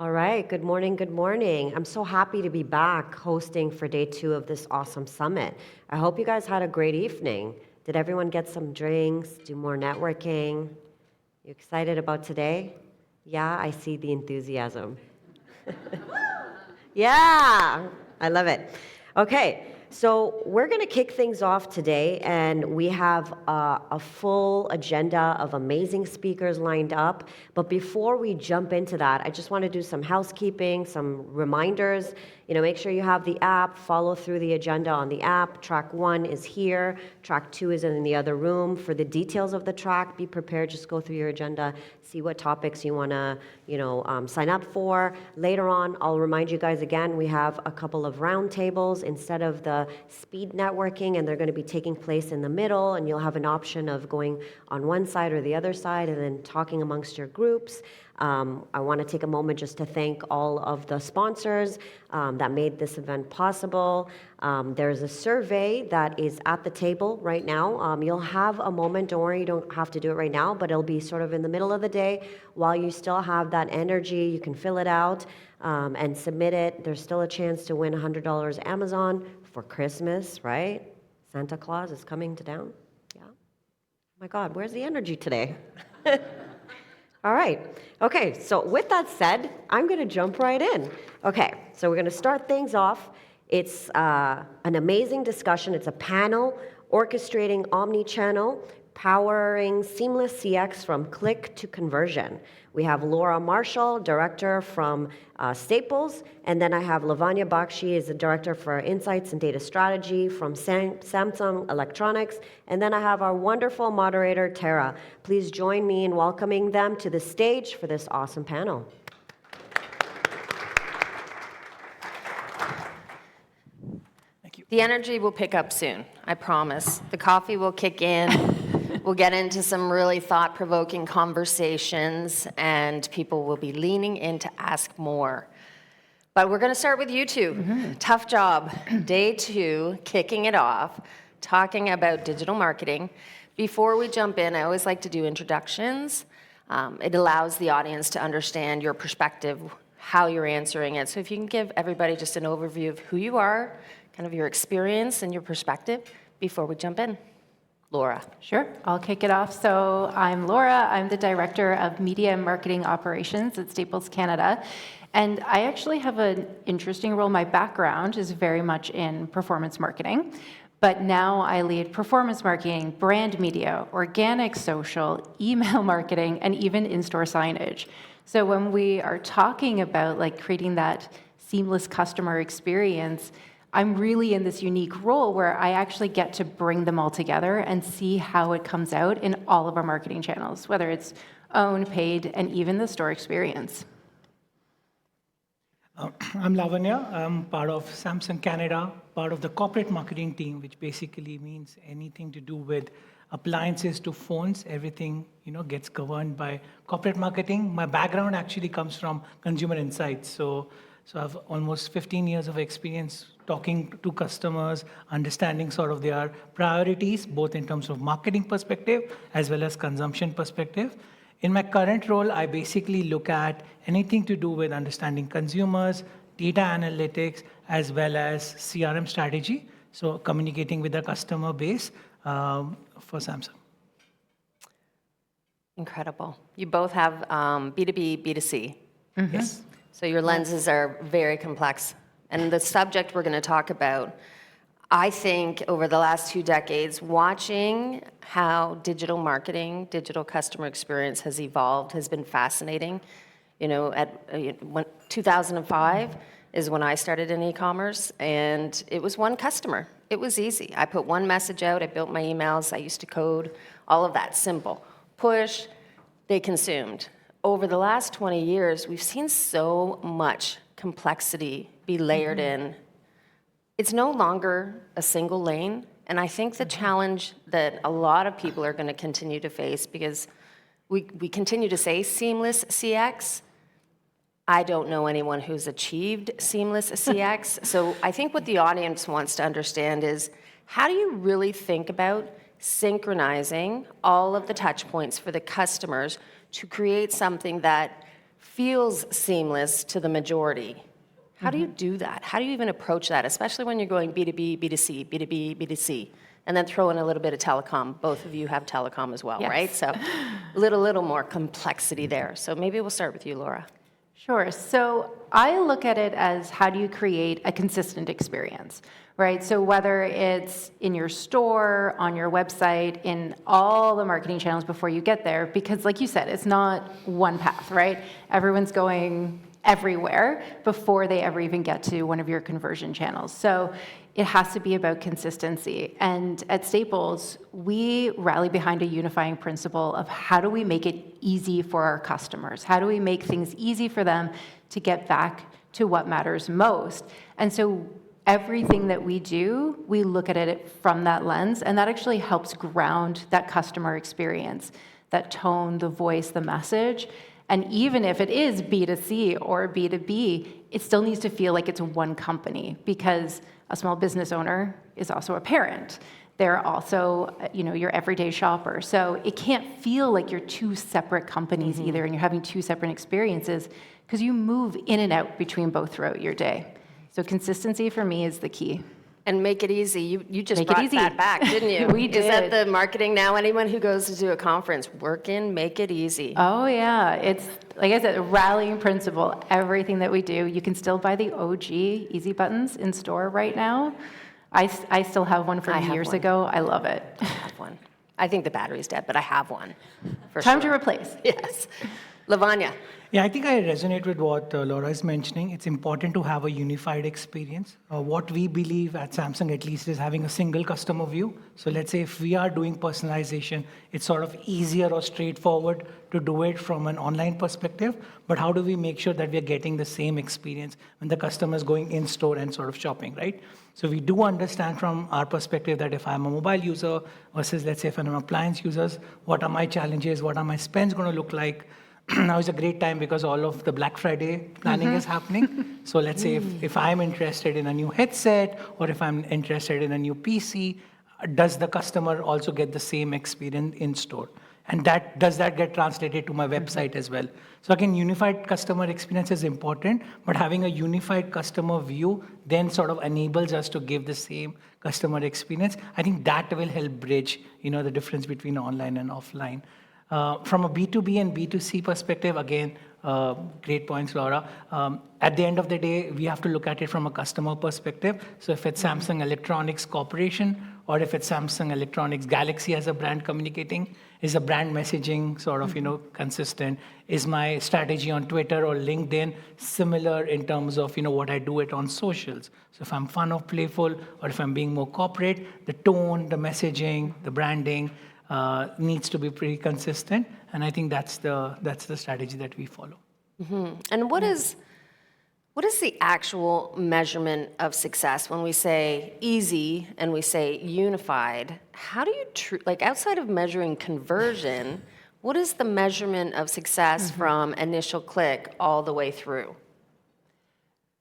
All right, good morning, good morning. I'm so happy to be back hosting for day 2 of this awesome summit. I hope you guys had a great evening. Did everyone get some drinks, do more networking? You excited about today? Yeah, I see the enthusiasm. Yeah, I love it. Okay, so we're going to kick things off today, and we have a full agenda of amazing speakers lined up. But before we jump into that, I just want to do some housekeeping, some reminders. Make sure you have the app, follow through the agenda on the app. Track 1 is here, track 2 is in the other room. For the details of the track, be prepared, just go through your agenda, see what topics you want to, sign up for. Later on, I'll remind you guys again, we have a couple of roundtables instead of the speed networking, and they're going to be taking place in the middle, and you'll have an option of going on one side or the other side and then talking amongst your groups. I want to take a moment just to thank all of the sponsors that made this event possible. There's a survey that is at the table right now. You'll have a moment, don't worry, you don't have to do it right now, but it'll be sort of in the middle of the day while you still have that energy. You can fill it out and submit it. There's still a chance to win $100 Amazon for Christmas, right? Santa Claus is coming to town. Yeah. Oh my God, where's the energy today? All right. Okay, so with that said, I'm going to jump right in. Okay, so we're going to start things off. It's an amazing discussion. It's a panel, Orchestrating Omnichannel, Powering Seamless CX from Click to Conversion. We have Laura Marshall, Director from Staples, and then I have Lavanya Bakshi, is the Director for Insights and Data Strategy from Samsung Electronics, and then I have our wonderful moderator, Tara. Please join me in welcoming them to the stage for this awesome panel. Thank you. The energy will pick up soon, I promise. The coffee will kick in. We'll get into some really thought-provoking conversations, and people will be leaning in to ask more. But we're going to start with you two. Mm-hmm. Tough job. Day 2, kicking it off, talking about digital marketing. Before we jump in, I always like to do introductions. It allows the audience to understand your perspective, how you're answering it. So if you can give everybody just an overview of who you are, kind of your experience and your perspective before we jump in. Laura. Sure, I'll kick it off. So I'm Laura. I'm the Director of Media and Marketing Operations at Staples Canada. And I actually have an interesting role. My background is very much in performance marketing, but now I lead performance marketing, brand media, organic social, email marketing, and even in-store signage. So when we are talking about creating that seamless customer experience, I'm really in this unique role where I actually get to bring them all together and see how it comes out in all of our marketing channels, whether it's owned, paid, and even the store experience. I'm Lavanya. I'm part of Samsung Canada, part of the corporate marketing team, which basically means anything to do with appliances to phones. Everything gets governed by corporate marketing. My background actually comes from consumer insights. So I have almost 15 years of experience talking to customers, understanding sort of their priorities, both in terms of marketing perspective as well as consumption perspective. In my current role, I basically look at anything to do with understanding consumers, data analytics, as well as CRM strategy, so communicating with the customer base for Samsung. Incredible. You both have B2B, B2C. Mm-hmm. Yes. So your lenses are very complex. And the subject we're going to talk about, I think over the last 2 decades, watching how digital marketing, digital customer experience has evolved has been fascinating. 2005 is when I started in e-commerce, and it was one customer. It was easy. I put one message out, I built my emails, I used to code, all of that, simple. Push, they consumed. Over the last 20 years, we've seen so much complexity be layered in. It's no longer a single lane, and I think the challenge that a lot of people are going to continue to face, because we continue to say seamless CX. I don't know anyone who's achieved seamless CX. So I think what the audience wants to understand is, how do you really think about synchronizing all of the touch points for the customers to create something that feels seamless to the majority. How do you do that? How do you even approach that, especially when you're going B2B, B2C, B2B, B2C, and then throw in a little bit of telecom? Both of you have telecom as well, Yes. right? So a little more complexity there. So maybe we'll start with you, Laura. Sure. So I look at it as how do you create a consistent experience, right? So whether it's in your store, on your website, in all the marketing channels before you get there, because like you said, it's not one path, right? Everyone's going everywhere before they ever even get to one of your conversion channels. So it has to be about consistency. And at Staples, we rally behind a unifying principle of how do we make it easy for our customers? How do we make things easy for them to get back to what matters most? And so everything that we do, we look at it from that lens, and that actually helps ground that customer experience, that tone, the voice, the message. And even if it is B2C or B2B, it still needs to feel like it's one company, because a small business owner is also a parent. They're also, your everyday shopper. So it can't feel like you're two separate companies either, and you're having two separate experiences, because you move in and out between both throughout your day. So consistency for me is the key. And make it easy. You just Make it brought easy. that back, didn't you? We Is that did. the marketing now? Anyone who goes to do a conference, work in, make it easy. Oh, yeah. It's, like I said, a rallying principle. Everything that we do, you can still buy the OG Easy Buttons in store right now. I still have one I from have years one. ago. I love it. I have one. I think the battery's dead, but I have one. For Time sure. to replace. Yes. Lavanya. Yeah, I think I resonate with what Laura is mentioning. It's important to have a unified experience. What we believe at Samsung, at least, is having a single customer view. So let's say if we are doing personalization, it's sort of easier or straightforward to do it from an online perspective. But how do we make sure that we are getting the same experience when the customer is going in store and sort of shopping, right? So we do understand from our perspective that if I'm a mobile user versus, let's say, if I'm an appliance user, what are my challenges? What are my spends going to look like? Now is a great time because all of the Black Friday planning is happening. So let's say if I'm interested in a new headset or if I'm interested in a new PC, does the customer also get the same experience in store? And does that get translated to my website as well? So again, unified customer experience is important, but having a unified customer view then sort of enables us to give the same customer experience. I think that will help bridge, the difference between online and offline. From a B2B and B2C perspective, again, great points, Laura. At the end of the day, we have to look at it from a customer perspective. So if it's Samsung Electronics Corporation, or if it's Samsung Electronics Galaxy as a brand communicating, is the brand messaging sort of, consistent? Is my strategy on Twitter or LinkedIn similar in terms of, what I do it on socials? So if I'm fun or playful, or if I'm being more corporate, the tone, the messaging, the branding, needs to be pretty consistent, and I think that's the strategy that we follow. And what is the actual measurement of success when we say easy and we say unified? How do you outside of measuring conversion, what is the measurement of success from initial click all the way through?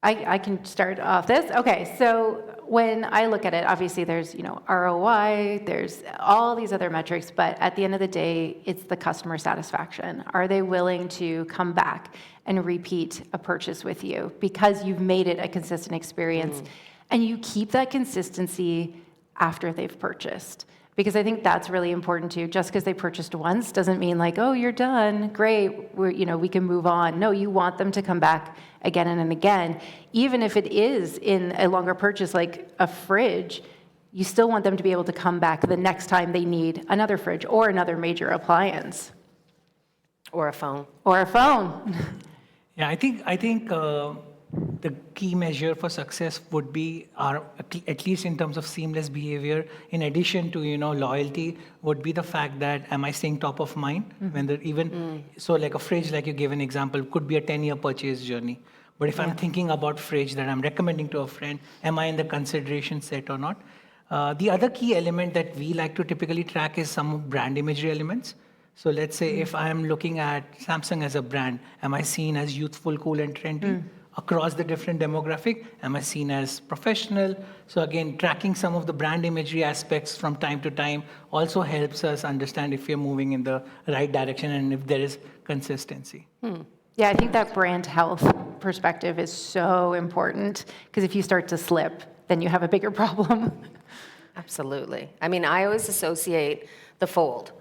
I can start off this. Okay, so when I look at it, obviously there's, ROI, there's all these other metrics, but at the end of the day, it's the customer satisfaction. Are they willing to come back and repeat a purchase with you because you've made it a consistent experience and you keep that consistency after they've purchased? Because I think that's really important too. Just because they purchased once doesn't mean like, oh, you're done, great, we can move on. No, you want them to come back again and again. Even if it is in a longer purchase like a fridge, you still want them to be able to come back the next time they need another fridge or another major appliance. Or a phone. Or a phone. Yeah, I think the key measure for success would be at least in terms of seamless behavior, in addition to loyalty, would be the fact that am I staying top of mind when they're so like a fridge, like you gave an example, could be a 10-year purchase journey. But if I'm thinking about fridge that I'm recommending to a friend, am I in the consideration set or not? The other key element that we like to typically track is some brand imagery elements. So let's say if I'm looking at Samsung as a brand, am I seen as youthful, cool, and trendy? Across the different demographic, am I seen as professional? So again, tracking some of the brand imagery aspects from time to time also helps us understand if we're moving in the right direction and if there is consistency. Yeah, I think that brand health perspective is so important because if you start to slip, then you have a bigger problem. Absolutely. I mean, I always associate the fold.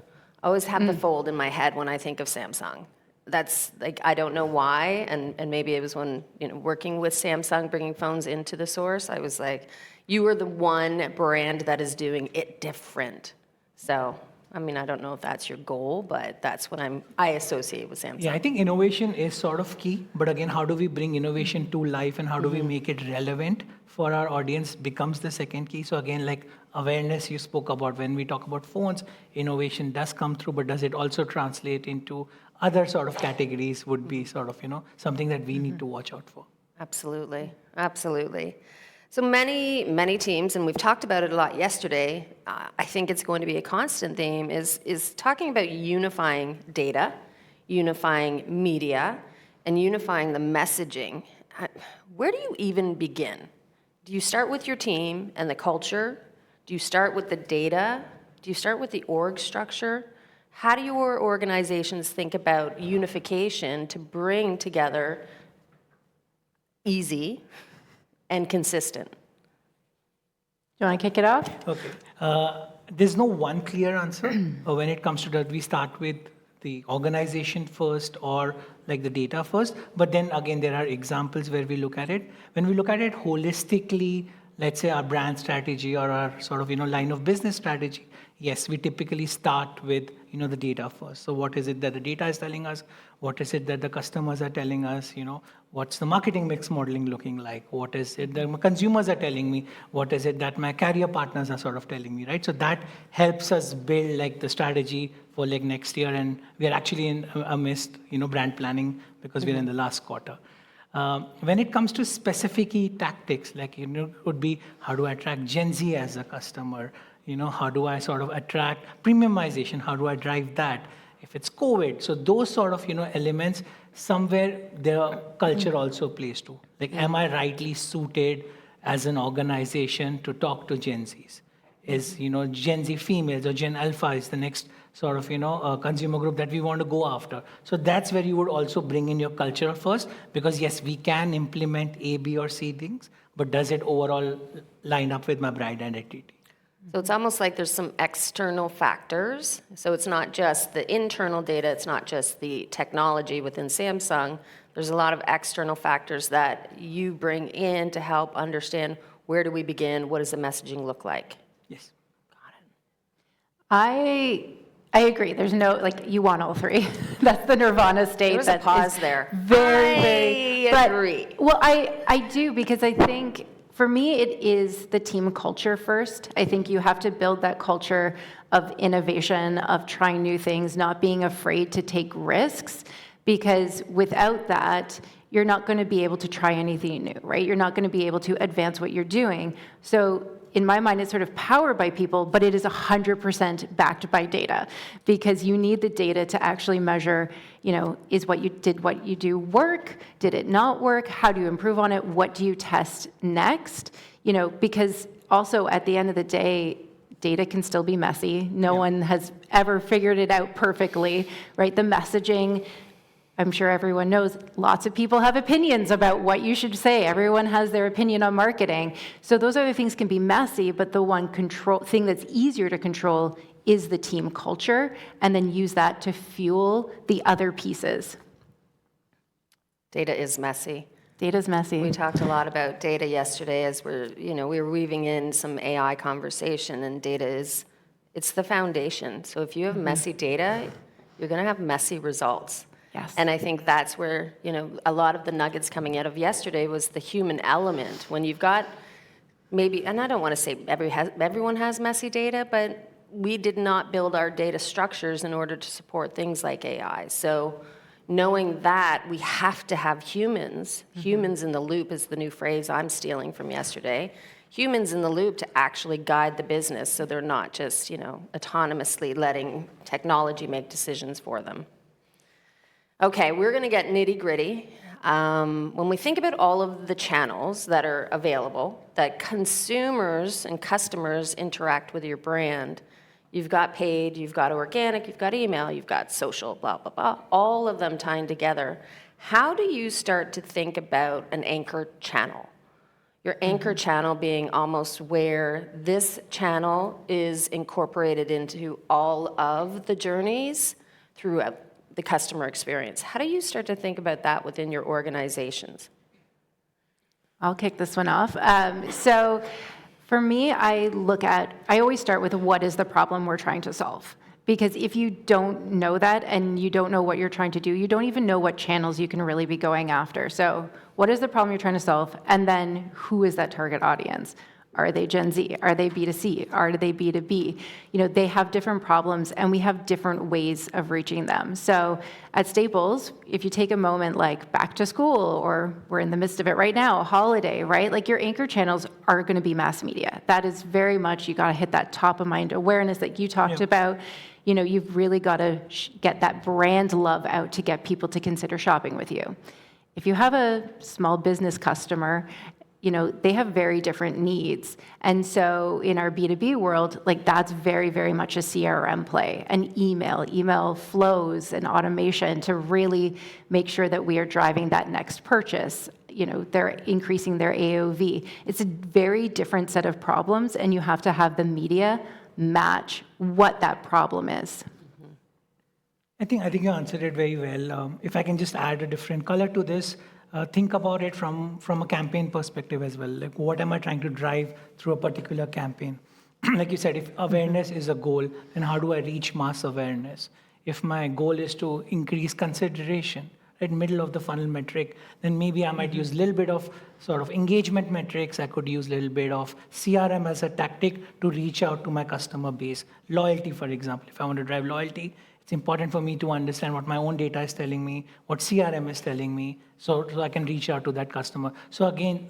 I always have the fold in my head when I think of Samsung. That's like, I don't know why, and maybe it was when, working with Samsung, bringing phones into the source, I was like, you are the one brand that is doing it different. So, I mean, I don't know if that's your goal, but that's what I associate with Samsung. Yeah, I think innovation is sort of key, but again, how do we bring innovation to life and how do we make it relevant for our audience becomes the second key. So again, like awareness you spoke about, when we talk about phones, innovation does come through, but does it also translate into other sort of categories would be sort of, something that we need to watch out for. Absolutely, absolutely. So many teams, and we've talked about it a lot yesterday, I think it's going to be a constant theme, is talking about unifying data, unifying media, and unifying the messaging. Where do you even begin? Do you start with your team and the culture? Do you start with the data? Do you start with the org structure? How do your organizations think about unification to bring together easy and consistent? Do you want to kick it off? Okay. There's no one clear answer when it comes to that. We start with the organization first or like the data first. But then again, there are examples where we look at it. When we look at it holistically, let's say our brand strategy or our sort of, line of business strategy, yes, we typically start with, the data first. So what is it that the data is telling us? What is it that the customers are telling us? What's the marketing mix modeling looking like? What is it that my consumers are telling me? What is it that my carrier partners are sort of telling me, right? So that helps us build like the strategy for like next year. And we are actually in amidst, brand planning because we're in the last quarter. When it comes to specific key tactics, like, could be how do I attract Gen Z as a customer? How do I sort of attract premiumization? How do I drive that? If it's COVID, so those sort of, elements, somewhere the culture also plays too. Like, am I rightly suited as an organization to talk to Gen Zs? Is, Gen Z females or Gen Alpha is the next sort of, consumer group that we want to go after. So that's where you would also bring in your culture first, because yes, we can implement A, B, or C things, but does it overall line up with my brand identity? So it's almost like there's some external factors. So it's not just the internal data, it's not just the technology within Samsung. There's a lot of external factors that you bring in to help understand where do we begin, what does the messaging look like? Yes. Got it. I agree. There's no, like, you want all three. That's the nirvana state. There was a that pause is there. Very. I agree. Well, I do, because I think for me, it is the team culture first. I think you have to build that culture of innovation, of trying new things, not being afraid to take risks, because without that, you're not going to be able to try anything new, right? You're not going to be able to advance what you're doing. So in my mind, it's sort of powered by people, but it is 100% backed by data, because you need the data to actually measure, is what you do work? Did it not work? How do you improve on it? What do you test next? Because also at the end of the day, data can still be messy. No one has ever figured it out perfectly, right? The messaging, I'm sure everyone knows, lots of people have opinions about what you should say. Everyone has their opinion on marketing. So those other things can be messy, but the one thing that's easier to control is the team culture, and then use that to fuel the other pieces. Data is messy. Data's messy. We talked a lot about data yesterday as we were weaving in some AI conversation, and data it's the foundation. So if you have messy data, you're going to have messy results. Yes. And I think that's where, a lot of the nuggets coming out of yesterday was the human element. When you've got maybe, and I don't want to say everyone has messy data, but we did not build our data structures in order to support things like AI. So knowing that we have to have humans, humans in the loop is the new phrase I'm stealing from yesterday, humans in the loop to actually guide the business so they're not just, autonomously letting technology make decisions for them. Okay, we're going to get nitty-gritty. When we think about all of the channels that are available, that consumers and customers interact with your brand, you've got paid, you've got organic, you've got email, you've got social, blah, blah, blah, all of them tying together. How do you start to think about an anchor channel? Your anchor channel being almost where this channel is incorporated into all of the journeys throughout the customer experience. How do you start to think about that within your organizations? I'll kick this one off. So for me, I always start with what is the problem we're trying to solve? Because if you don't know that and you don't know what you're trying to do, you don't even know what channels you can really be going after. So what is the problem you're trying to solve? And then who is that target audience? Are they Gen Z? Are they B2C? Are they B2B? They have different problems and we have different ways of reaching them. So at Staples, if you take a moment like back to school, or we're in the midst of it right now, holiday, right? Like your anchor channels are going to be mass media. That is very much, you got to hit that top of mind awareness that you talked about. You've really got to get that brand love out to get people to consider shopping with you. If you have a small business customer, they have very different needs. And so in our B2B world, like that's very, very much a CRM play, and email flows and automation to really make sure that we are driving that next purchase. They're increasing their AOV. It's a very different set of problems, and you have to have the media match what that problem is. I think you answered it very well. If I can just add a different color to this, think about it from a campaign perspective as well. Like, what am I trying to drive through a particular campaign? Like you said, if awareness is a goal, then how do I reach mass awareness? If my goal is to increase consideration, right, middle of the funnel metric, then maybe I might use a little bit of sort of engagement metrics. I could use a little bit of CRM as a tactic to reach out to my customer base. Loyalty, for example, if I want to drive loyalty, it's important for me to understand what my own data is telling me, what CRM is telling me, so I can reach out to that customer. So again,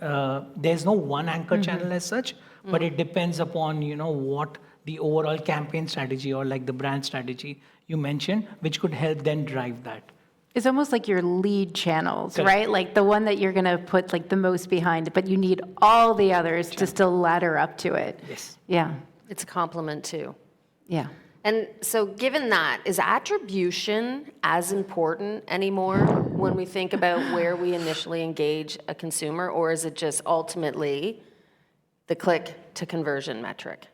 there's no one anchor channel as such, but it depends upon, what the overall campaign strategy or like the brand strategy you mentioned, which could help then drive that. It's almost like your lead channels, Correct. right? Like the one that you're going to put like the most behind, but you need all the others to still ladder up to it. Yes. Yeah. It's a complement too. Yeah. And so given that, is attribution as important anymore when we think about where we initially engage a consumer, or is it just ultimately the click to conversion metric?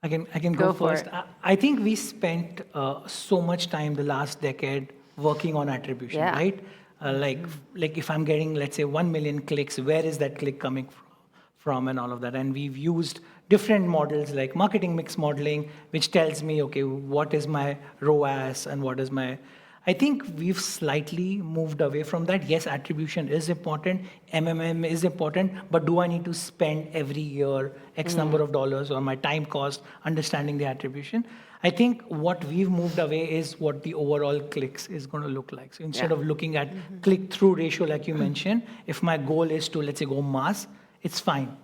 I can go first. I think we spent so much time the last decade working on attribution, right? Like if I'm getting, let's say, 1 million clicks, where is that click coming from and all of that? And we've used different models like marketing mix modeling, which tells me, okay, what is my ROAS and what is my... I think we've slightly moved away from that. Yes, attribution is important, MMM is important, but do I need to spend every year X number of dollars or my time cost understanding the attribution? I think what we've moved away is what the overall clicks is going to look like. So instead of looking at click-through ratio, like you mentioned, if my goal is to, let's say, go mass, it's fine.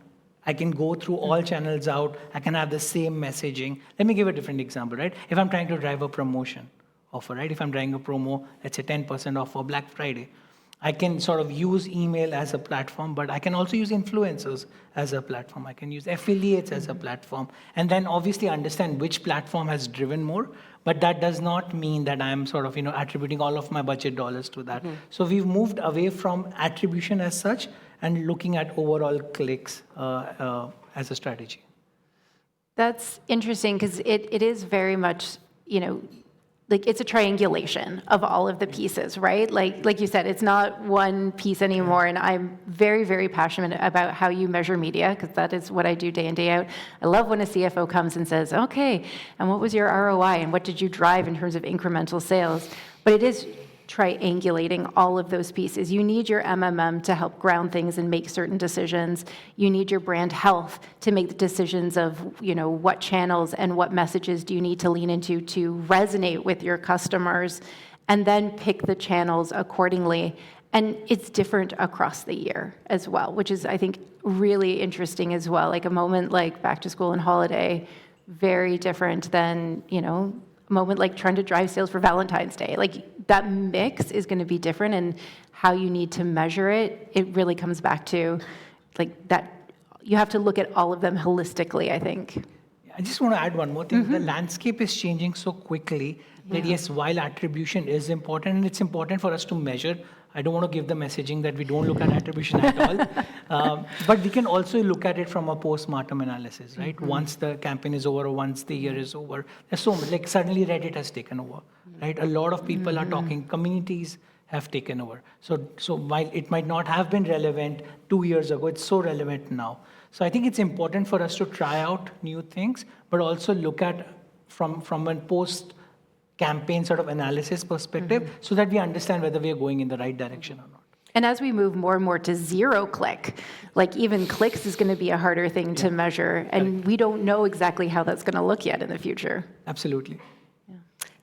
I can go through all channels out. I can have the same messaging. Let me give a different example, right? If I'm trying to drive a promotion offer, right? If I'm driving a promo, let's say 10% off for Black Friday, I can sort of use email as a platform, but I can also use influencers as a platform. I can use affiliates as a platform, and then obviously understand which platform has driven more. But that does not mean that I'm sort of, attributing all of my budget dollars to that. So we've moved away from attribution as such and looking at overall clicks as a strategy. That's interesting because it is very much, like it's a triangulation of all of the pieces, right? Like you said, it's not one piece anymore. And I'm very, very passionate about how you measure media, because that is what I do day in, day out. I love when a CFO comes and says, okay, and what was your ROI and what did you drive in terms of incremental sales? But it is triangulating all of those pieces. You need your MMM to help ground things and make certain decisions. You need your brand health to make the decisions of, what channels and what messages do you need to lean into to resonate with your customers, and then pick the channels accordingly. And it's different across the year as well, which is, I think, really interesting as well. Like a moment like back to school and holiday, very different than, a moment like trying to drive sales for Valentine's Day. Like that mix is going to be different, and how you need to measure it, it really comes back to like that. You have to look at all of them holistically, I think. I just want to add one more thing. The landscape is changing so quickly that yes, while attribution is important, and it's important for us to measure, I don't want to give the messaging that we don't look at attribution at all. But we can also look at it from a post-mortem analysis, right? Once the campaign is over or once the year is over. There's so much, like suddenly Reddit has taken over, right? A lot of people are talking, communities have taken over. So while it might not have been relevant 2 years ago, it's so relevant now. So I think it's important for us to try out new things, but also look at from a post-campaign sort of analysis perspective so that we understand whether we are going in the right direction or not. And as we move more and more to zero click, like even clicks is going to be a harder thing to measure, and we don't know exactly how that's going to look yet in the future. Absolutely.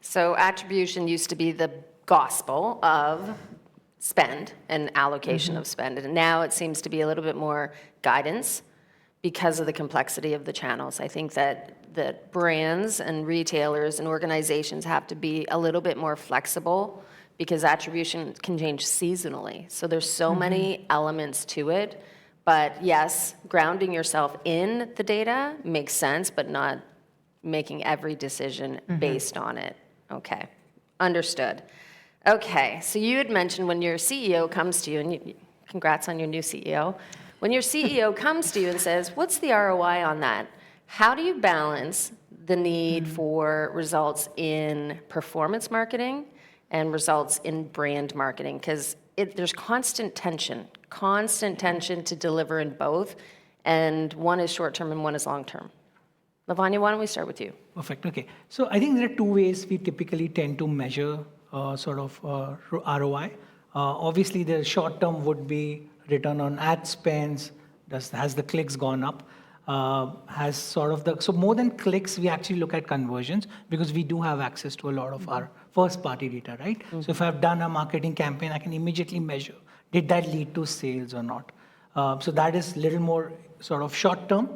So attribution used to be the gospel of spend and allocation of spend. And now it seems to be a little bit more guidance because of the complexity of the channels. I think that brands and retailers and organizations have to be a little bit more flexible because attribution can change seasonally. So there's so many elements to it. But yes, grounding yourself in the data makes sense, but not making every decision based on it. Okay, understood. Okay, so you had mentioned when your CEO comes to you, and congrats on your new CEO. When your CEO comes to you and says, what's the ROI on that? How do you balance the need for results in performance marketing and results in brand marketing? Because there's constant tension to deliver in both, and one is short-term and one is long-term. Lavanya, why don't we start with you? Perfect. Okay. So I think there are two ways we typically tend to measure ROI. Obviously, the short term would be return on ad spends. Has the clicks gone up? So more than clicks, we actually look at conversions because we do have access to a lot of our first party data, right? So if I've done a marketing campaign, I can immediately measure, did that lead to sales or not? So that is a little more sort of short term.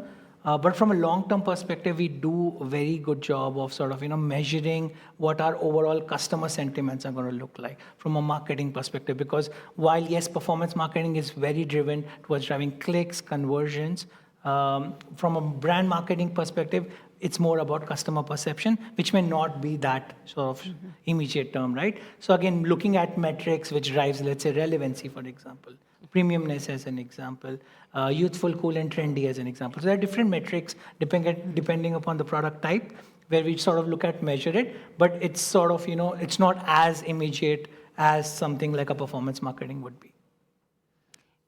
But from a long-term perspective, we do a very good job of measuring what our overall customer sentiments are going to look like from a marketing perspective. Because while, yes, performance marketing is very driven towards driving clicks, conversions, from a brand marketing perspective, it's more about customer perception, which may not be that sort of immediate term, right? So again, looking at metrics which drives, let's say, relevancy, for example, premiumness as an example, youthful, cool, and trendy as an example. So there are different metrics depending upon the product type where we sort of look at, measure it, but it's sort of, it's not as immediate as something like a performance marketing would be.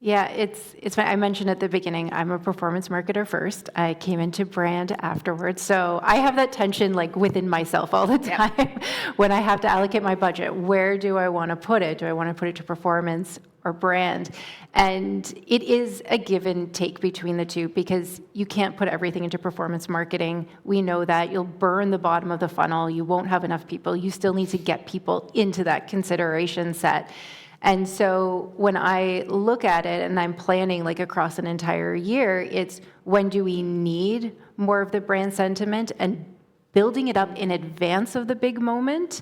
Yeah, it's I mentioned at the beginning, I'm a performance marketer first. I came into brand afterwards. So I have that tension like within myself all the time when I have to allocate my budget. Where do I want to put it? Do I want to put it to performance or brand? And it is a give and take between the two because you can't put everything into performance marketing. We know that you'll burn the bottom of the funnel. You won't have enough people. You still need to get people into that consideration set. And so when I look at it and I'm planning like across an entire year, it's when do we need more of the brand sentiment and building it up in advance of the big moment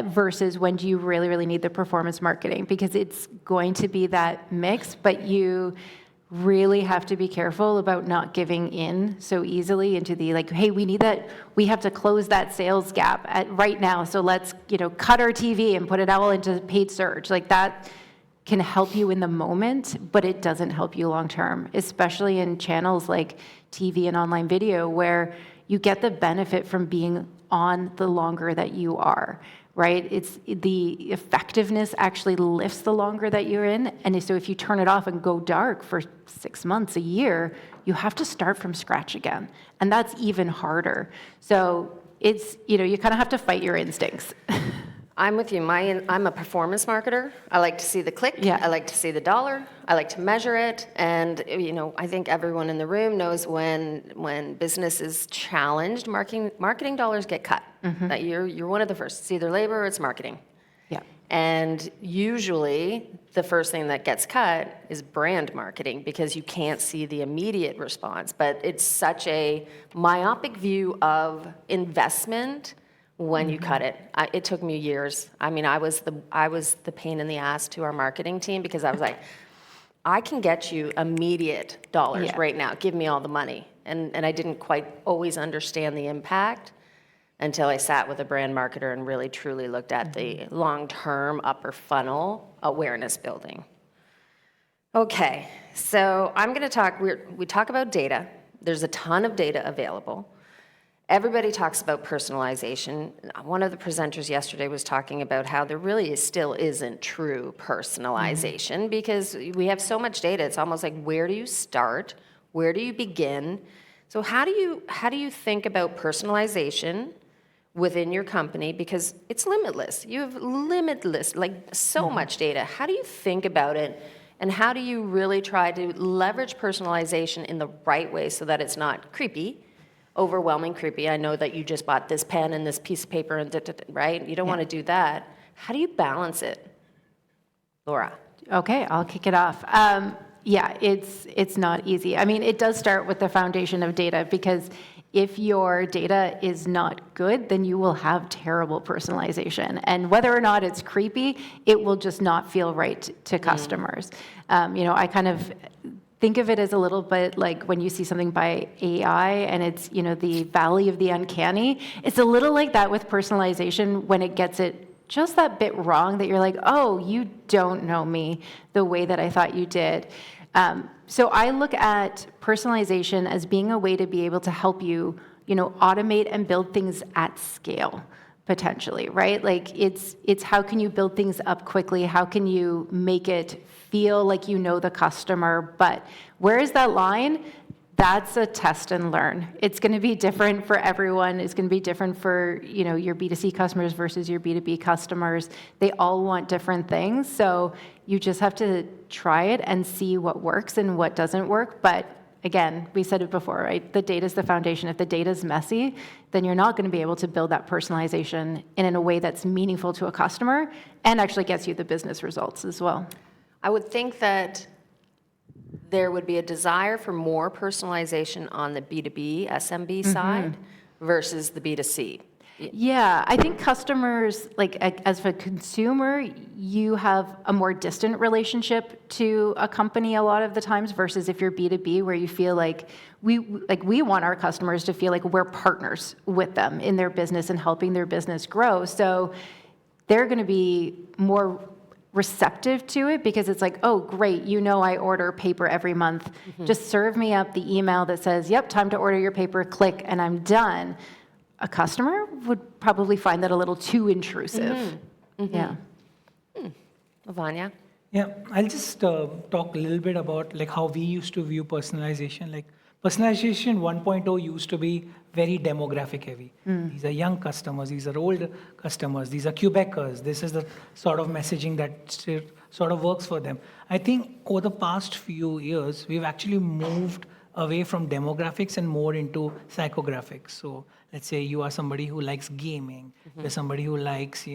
versus when do you really, really need the performance marketing? Because it's going to be that mix, but you really have to be careful about not giving in so easily into the like, hey, we have to close that sales gap right now. So let's, cut our TV and put it all into paid search. Like that can help you in the moment, but it doesn't help you long term, especially in channels like TV and online video where you get the benefit from being on the longer that you are. Right? It's the effectiveness actually lifts the longer that you're in. And so if you turn it off and go dark for 6 months, a year, you have to start from scratch again. And that's even harder. So it's, you kind of have to fight your instincts. I'm with you. I'm a performance marketer. I like to see the click. Yeah. I like to see the dollar. I like to measure it. And, I think everyone in the room knows when business is challenged, marketing dollars get cut. That you're one of the first. It's either labor or it's marketing. Yeah. And usually the first thing that gets cut is brand marketing because you can't see the immediate response. But it's such a myopic view of investment when you cut it. It took me years. I mean, I was the pain in the ass to our marketing team because I was like, I can get you immediate dollars right now. Give me all the money. And I didn't quite always understand the impact until I sat with a brand marketer and really truly looked at the long-term upper funnel awareness building. Okay, so I'm going to talk, we talk about data. There's a ton of data available. Everybody talks about personalization. One of the presenters yesterday was talking about how there really still isn't true personalization because we have so much data. It's almost like, where do you start? Where do you begin? So how do you think about personalization within your company? Because it's limitless. You have limitless, like so much data. How do you think about it? And how do you really try to leverage personalization in the right way so that it's not creepy, overwhelming creepy? I know that you just bought this pen and this piece of paper and right? You don't want to do that. How do you balance it? Laura. Okay, I'll kick it off. Yeah, it's not easy. I mean, it does start with the foundation of data because if your data is not good, then you will have terrible personalization. And whether or not it's creepy, it will just not feel right to customers. I kind of think of it as a little bit like when you see something by AI and it's, the valley of the uncanny. It's a little like that with personalization when it gets it just that bit wrong that you're like, oh, you don't know me the way that I thought you did. So I look at personalization as being a way to be able to help you, automate and build things at scale, potentially, right? Like it's how can you build things up quickly? How can you make it feel like you know the customer? But where is that line? That's a test and learn. It's going to be different for everyone. It's going to be different for, your B2C customers versus your B2B customers. They all want different things. So you just have to try it and see what works and what doesn't work. But again, we said it before, right? The data is the foundation. If the data is messy, then you're not going to be able to build that personalization in a way that's meaningful to a customer and actually gets you the business results as well. I would think that there would be a desire for more personalization on the B2B, SMB side versus the B2C. Yeah, I think customers, like as a consumer, you have a more distant relationship to a company a lot of the times versus if you're B2B, where you feel like we want our customers to feel like we're partners with them in their business and helping their business grow. So they're going to be more receptive to it because it's like, oh, great, I order paper every month. Just serve me up the email that says, yep, time to order your paper, click, and I'm done. A customer would probably find that a little too intrusive. Yeah. Lavanya? Yeah, I'll just talk a little bit about like how we used to view personalization. Like personalization 1.0 used to be very demographic heavy. These are young customers, these are old customers, these are Quebecers. This is the sort of messaging that sort of works for them. I think over the past few years, we've actually moved away from demographics and more into psychographics. So let's say you are somebody who likes gaming, you're somebody who likes,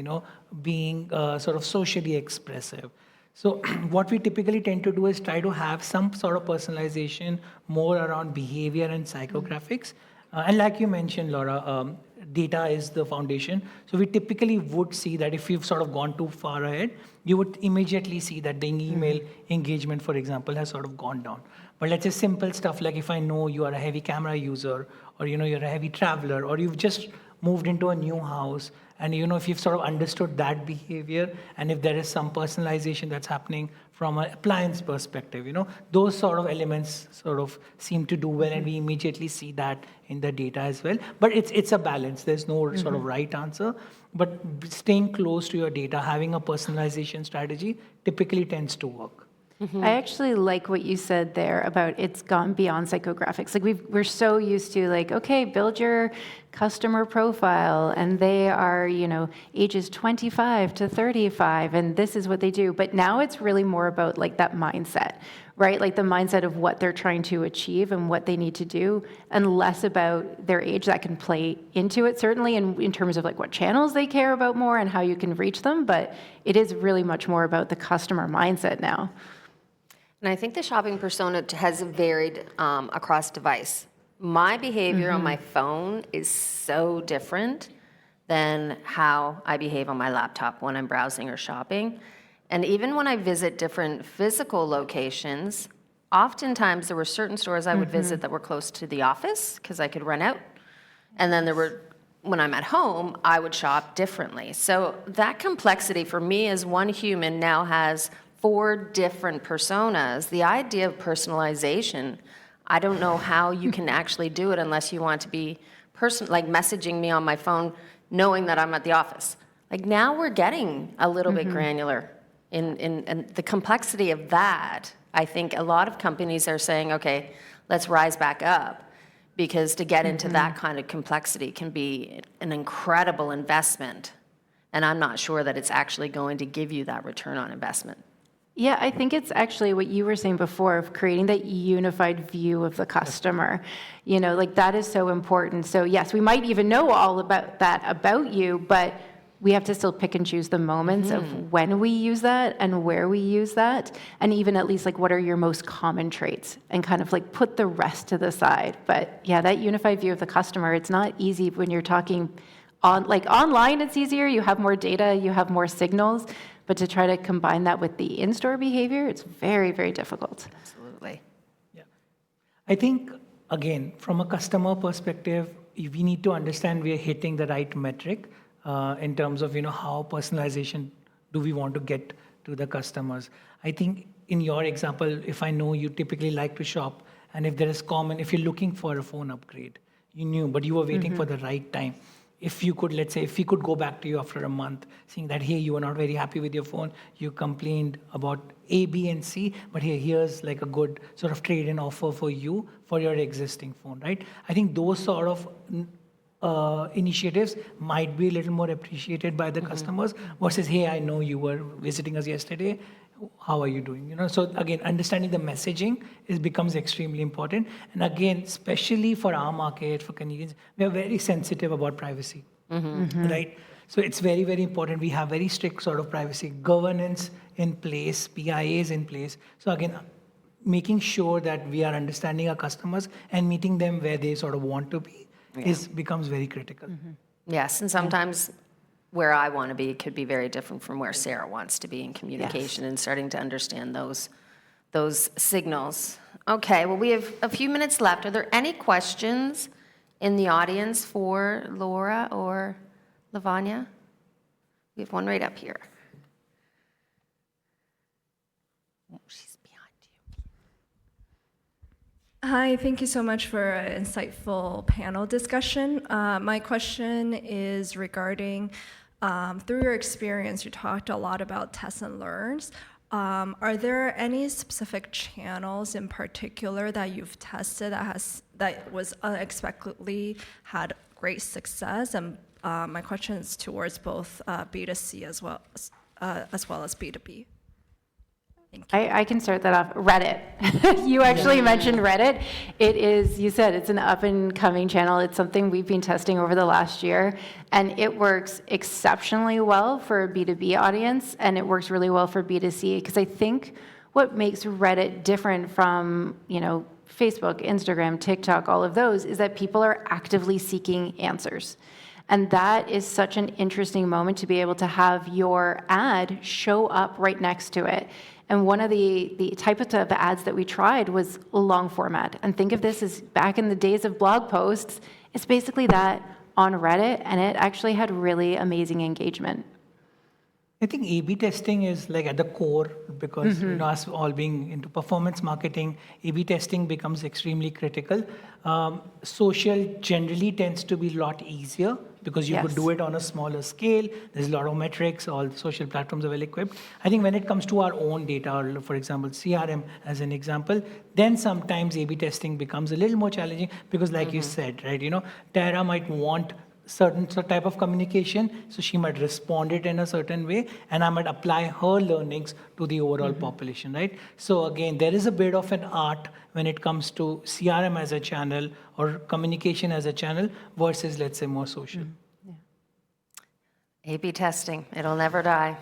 being sort of socially expressive. So what we typically tend to do is try to have some sort of personalization more around behavior and psychographics. And like you mentioned, Laura, data is the foundation. So we typically would see that if you've sort of gone too far ahead, you would immediately see that the email engagement, for example, has sort of gone down. But let's say simple stuff like if I know you are a heavy camera user or, you're a heavy traveler or you've just moved into a new house and, if you've sort of understood that behavior and if there is some personalization that's happening from an appliance perspective, those sort of elements sort of seem to do well and we immediately see that in the data as well. But it's a balance. There's no sort of right answer. But staying close to your data, having a personalization strategy typically tends to work. I actually like what you said there about it's gone beyond psychographics. Like we're so used to like, okay, build your customer profile and they are, ages 25 to 35 and this is what they do. But now it's really more about like that mindset, right? Like the mindset of what they're trying to achieve and what they need to do and less about their age. That can play into it certainly in terms of like what channels they care about more and how you can reach them. But it is really much more about the customer mindset now. And I think the shopping persona has varied across device. My behavior on my phone is so different than how I behave on my laptop when I'm browsing or shopping. And even when I visit different physical locations, Oftentimes, there were certain stores I would visit that were close to the office because I could run out. And then there were, when I'm at home, I would shop differently. So that complexity for me as one human now has 4 different personas. The idea of personalization, I don't know how you can actually do it unless you want to be like messaging me on my phone knowing that I'm at the office. Like now we're getting a little bit granular in the complexity of that. I think a lot of companies are saying, okay, let's rise back up, because to get into that kind of complexity can be an incredible investment. And I'm not sure that it's actually going to give you that return on investment. Yeah, I think it's actually what you were saying before of creating that unified view of the customer. Like that is so important. So yes, we might even know all about that about you, but we have to still pick and choose the moments of when we use that and where we use that, and even at least like what are your most common traits, and kind of like put the rest to the side. But yeah, that unified view of the customer, it's not easy when you're talking online, it's easier, you have more data, you have more signals, but to try to combine that with the in-store behavior, it's very, very difficult. Absolutely. Yeah. I think, again, from a customer perspective, we need to understand we are hitting the right metric in terms of, how personalization do we want to get to the customers. I think in your example, if I know you typically like to shop, and if if you're looking for a phone upgrade, you knew, but you were waiting for the right time. If you could, let's say, if we could go back to you after a month, saying that, hey, you were not very happy with your phone, you complained about A, B, and C, but here's like a good sort of trade-in offer for you for your existing phone, right? I think those sort of initiatives might be a little more appreciated by the customers versus, hey, I know you were visiting us yesterday, how are you doing? So again, understanding the messaging becomes extremely important. And again, especially for our market, for Canadians, we are very sensitive about privacy, right? So it's very, very important. We have very strict sort of privacy governance in place, PIAs in place. So again, making sure that we are understanding our customers and meeting them where they sort of want to be becomes very critical. Yes, and sometimes where I want to be could be very different from where Sarah wants to be in communication, and starting to understand those signals. Okay, well, we have a few minutes left. Are there any questions in the audience for Laura or Lavanya? We have one right up here. Oh, she's behind you. Hi, thank you so much for an insightful panel discussion. My question is regarding, through your experience, you talked a lot about tests and learns. Are there any specific channels in particular that you've tested that was unexpectedly had great success? And my question is towards both B2C as well as B2B. I can start that off. Reddit. You actually mentioned Reddit. It is, you said, it's an up-and-coming channel. It's something we've been testing over the last year, and it works exceptionally well for a B2B audience, and it works really well for B2C, because I think what makes Reddit different from, Facebook, Instagram, TikTok, all of those, is that people are actively seeking answers. And that is such an interesting moment to be able to have your ad show up right next to it. And one of the types of ads that we tried was long format. And think of this as back in the days of blog posts, it's basically that on Reddit, and it actually had really amazing engagement. I think A/B testing is like at the core, because us all being into performance marketing, A/B testing becomes extremely critical. Social generally tends to be a lot easier because you could do it on a smaller scale. There's a lot of metrics. All the social platforms are well equipped. I think when it comes to our own data, or for example, CRM as an example, then sometimes A/B testing becomes a little more challenging because, like you said, right? Tara might want certain type of communication, so she might respond it in a certain way, and I might apply her learnings to the overall population, right? So again, there is a bit of an art when it comes to CRM as a channel or communication as a channel versus, let's say, more social. A/B testing, it'll never die.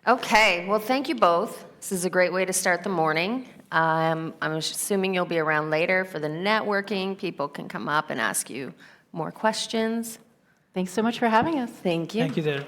Okay, well, thank you both. This is a great way to start the morning. I'm assuming you'll be around later for the networking. People can come up and ask you more questions. Thanks so much for having us. Thank you. Thank you, Dara.